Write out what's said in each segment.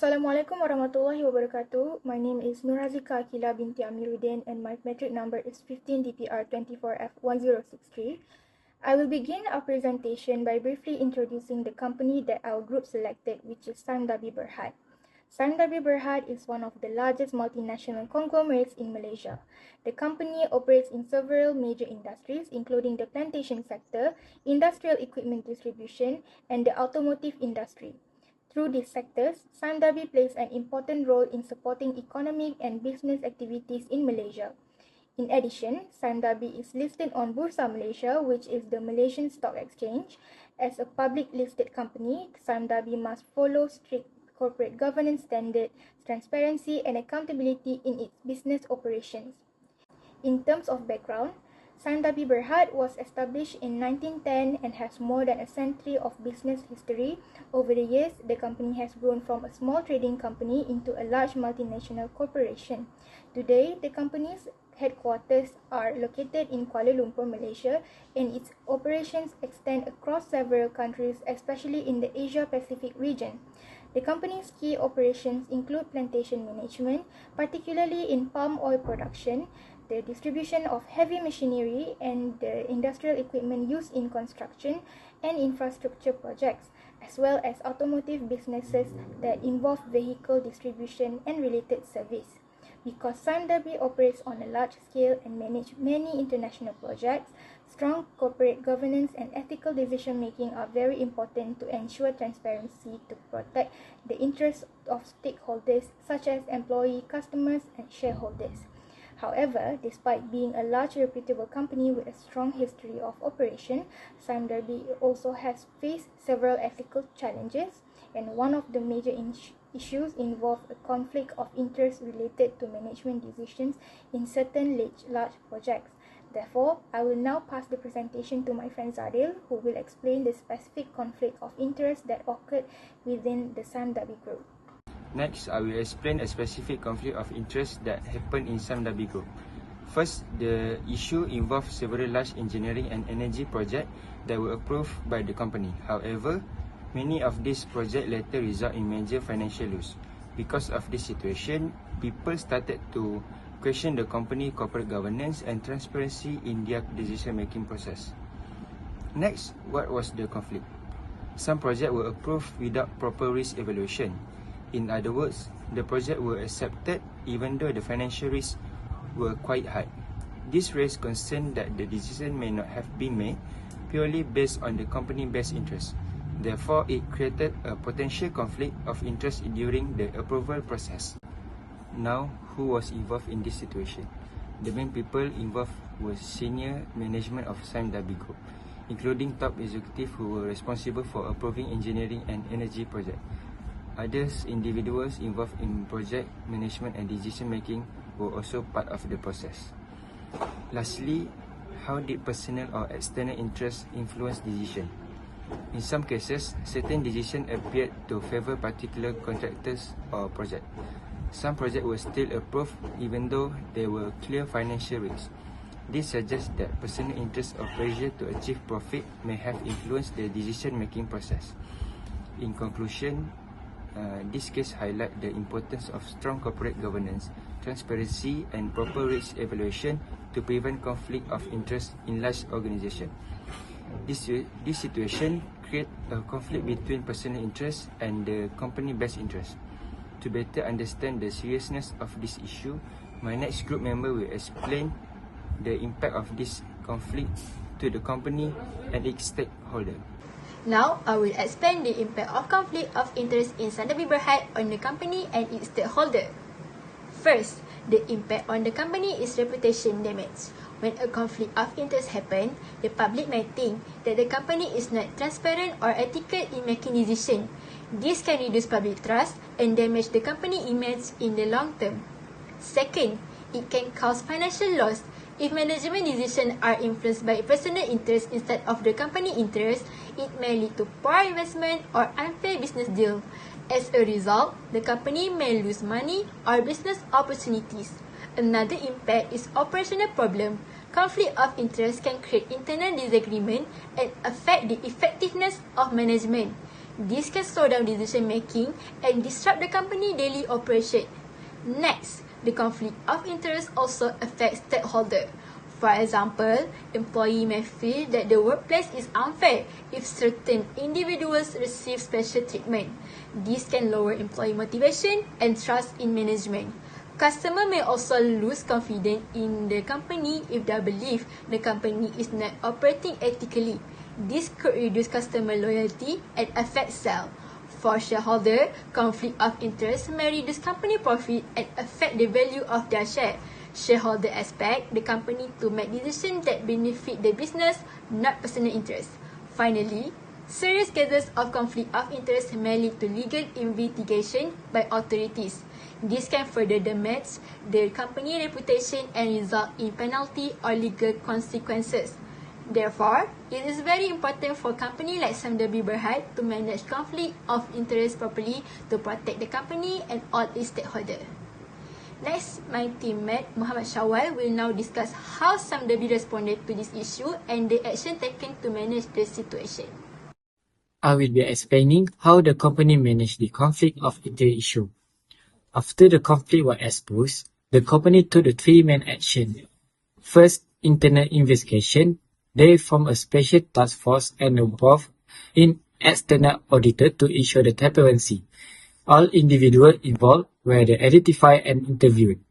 Assalamualaikum warahmatullahi wabarakatuh. My name is Nurazika Akila binti Amiruddin and my metric number is 15 DPR24F1063. I will begin our presentation by briefly introducing the company that our group selected, which is Sime Berhad. Sime Berhad is one of the largest multinational conglomerates in Malaysia. The company operates in several major industries, including the plantation sector, industrial equipment distribution, and the automotive industry. Through these sectors, Sime plays an important role in supporting economic and business activities in Malaysia. In addition, Sime is listed on Bursa Malaysia, which is the Malaysian Stock Exchange. As a public listed company, Sime must follow strict corporate governance standards, transparency, and accountability in its business operations. In terms of background, Sime Berhad was established in 1910 and has more than a century of business history. Over the years, the company has grown from a small trading company into a large multinational corporation. Today, the company's headquarters are located in Kuala Lumpur, Malaysia, and its operations extend across several countries, especially in the Asia-Pacific region. The company's key operations include plantation management, particularly in palm oil production, the distribution of heavy machinery and the industrial equipment used in construction and infrastructure projects, as well as automotive businesses that involve vehicle distribution and related service. Because Sime operates on a large scale and manages many international projects, strong corporate governance and ethical decision-making are very important to ensure transparency to protect the interests of stakeholders such as employees, customers, and shareholders. However, despite being a large reputable company with a strong history of operation, Sime also has faced several ethical challenges, and one of the major issues involve a conflict of interest related to management decisions in certain large projects. Therefore, I will now pass the presentation to my friend Zadil, who will explain the specific conflict of interest that occurred within the Sime Group. Next, I will explain a specific conflict of interest that happened in Sime Group. First, the issue involved several large engineering and energy projects that were approved by the company. However, many of these projects later result in major financial loss. Because of this situation, people started to question the company's corporate governance and transparency in their decision-making process. Next, what was the conflict? Some projects were approved without proper risk evaluation. In other words, the projects were accepted even though the financial risks were quite high. This raised concern that the decision may not have been made purely based on the company's best interest. Therefore, it created a potential conflict of interest during the approval process. Now, who was involved in this situation? The main people involved were senior management of Sime Group, including top executives who were responsible for approving engineering and energy projects. Others individuals involved in project management and decision-making were also part of the process. Lastly, how did personal or external interests influence decision? In some cases, certain decisions appeared to favor particular contractors or projects. Some projects were still approved even though there were clear financial risks. This suggests that personal interest or pressure to achieve profit may have influenced the decision-making process. In conclusion, this case highlights the importance of strong corporate governance, transparency, and proper risk evaluation to prevent conflict of interest in large organizations. This situation creates a conflict between personal interest and the company's best interest. To better understand the seriousness of this issue, my next group member will explain the impact of this conflict to the company and its stakeholders. Now, I will explain the impact of conflict of interest in Sime Berhad on the company and its stakeholder. First, the impact on the company is reputation damage. When a conflict of interest happens, the public may think that the company is not transparent or ethical in making decisions. This can reduce public trust and damage the company image in the long term. Second, it can cause financial loss. If management decisions are influenced by personal interest instead of the company interest, it may lead to poor investment or unfair business deal. As a result, the company may lose money or business opportunities. Another impact is operational problem. Conflict of interest can create internal disagreement and affect the effectiveness of management. This can slow down decision making and disrupt the company daily operation. Next, the conflict of interest also affects stakeholders. For example, employee may feel that the workplace is unfair if certain individuals receive special treatment. This can lower employee motivation and trust in management. Customer may also lose confidence in the company if they believe the company is not operating ethically. This could reduce customer loyalty and affect sales. For shareholder, conflict of interest may reduce company profit and affect the value of their share. Shareholder expect the company to make decisions that benefit the business, not personal interest. Finally, serious cases of conflict of interest may lead to legal investigation by authorities. This can further damage the company reputation and result in penalty or legal consequences. Therefore, it is very important for a company like Sime Berhad to manage conflict of interest properly to protect the company and all its stakeholders. Next, my teammate Muhammad Shawal will now discuss how Sime responded to this issue and the action taken to manage the situation. I will be explaining how the company managed the conflict of interest issue. After the conflict was exposed, the company took the three main actions. First, internal investigation. They formed a special task force and involved in external auditor to ensure the transparency. All individuals involved were identified and interviewed.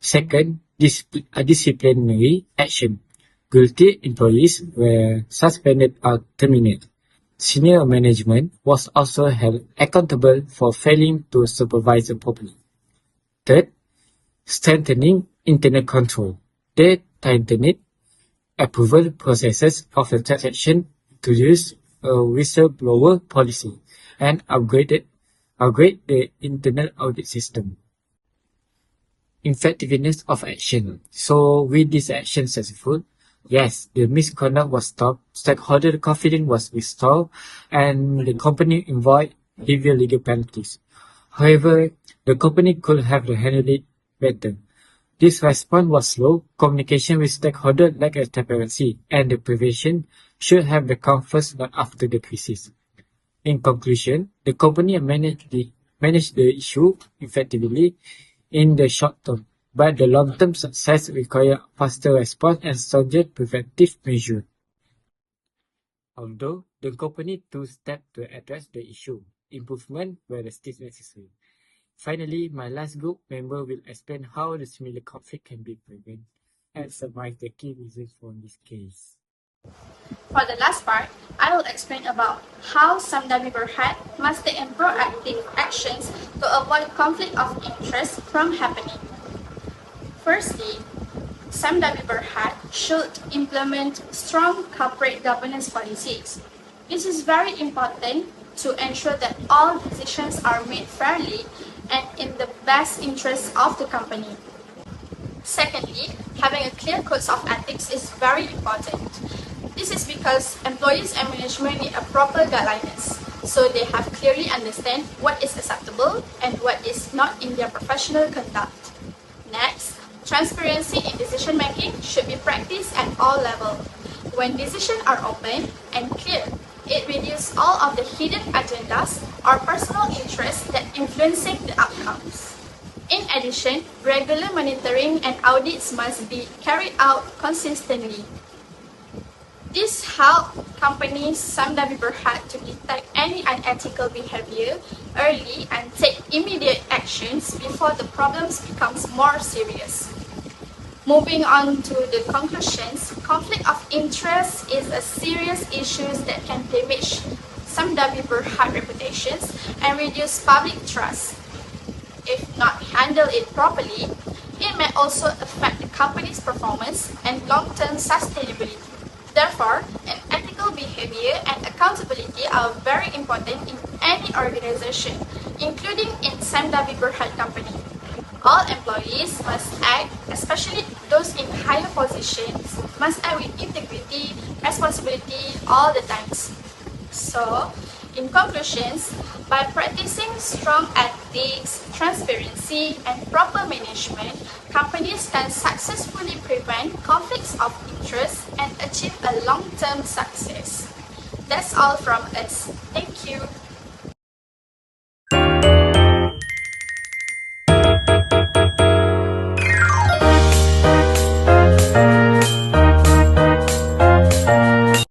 Second, disciplinary action. Guilty employees were suspended or terminated. Senior management was also held accountable for failing to supervise properly. Third, strengthening internal control. They tightened approval processes of the transaction, introduced a whistleblower policy, and upgrade the internal audit system. Effectiveness of action. So, with this action successful, yes, the misconduct was stopped, stakeholder confidence was restored, and the company avoided heavier legal penalties. However, the company could have handled it better. This response was slow, communication with stakeholders lacked transparency, and the prevention should have become first, not after the crisis. In conclusion, the company managed the issue effectively in the short term, but the long-term success requires faster response and stronger preventive measures. Although the company took steps to address the issue, improvement were still necessary. Finally, my last group member will explain how the similar conflict can be prevented and summarize the key reasons for this case. For the last part, I will explain about how Sime Berhad must take proactive actions to avoid conflict of interest from happening. Firstly, Sime Berhad should implement strong corporate governance policies. This is very important to ensure that all decisions are made fairly and in the best interest of the company. Secondly, having a clear code of ethics is very important. This is because employees and management need a proper guidelines, so they have clearly understand what is acceptable and what is not in their professional conduct. Next, transparency in decision making should be practiced at all levels. When decisions are open and clear, it reduces all of the hidden agendas or personal interests that influencing the outcomes. In addition, regular monitoring and audits must be carried out consistently. This helps companies Sime Berhad to detect any unethical behavior early and take immediate actions before the problems becomes more serious. Moving on to the conclusions, conflict of interest is a serious issue that can damage Sime Berhad reputations and reduce public trust. If not handled it properly, it may also affect the company's performance and long-term sustainability. Therefore, an ethical behavior and accountability are very important in any organization, including in Sime Berhad company. All employees must act, especially those in higher positions, must act with integrity, responsibility all the times. So, in conclusions, by practicing strong ethics, transparency, and proper management, companies can successfully prevent conflicts of interest and achieve a long-term success. That's all from us. Thank you.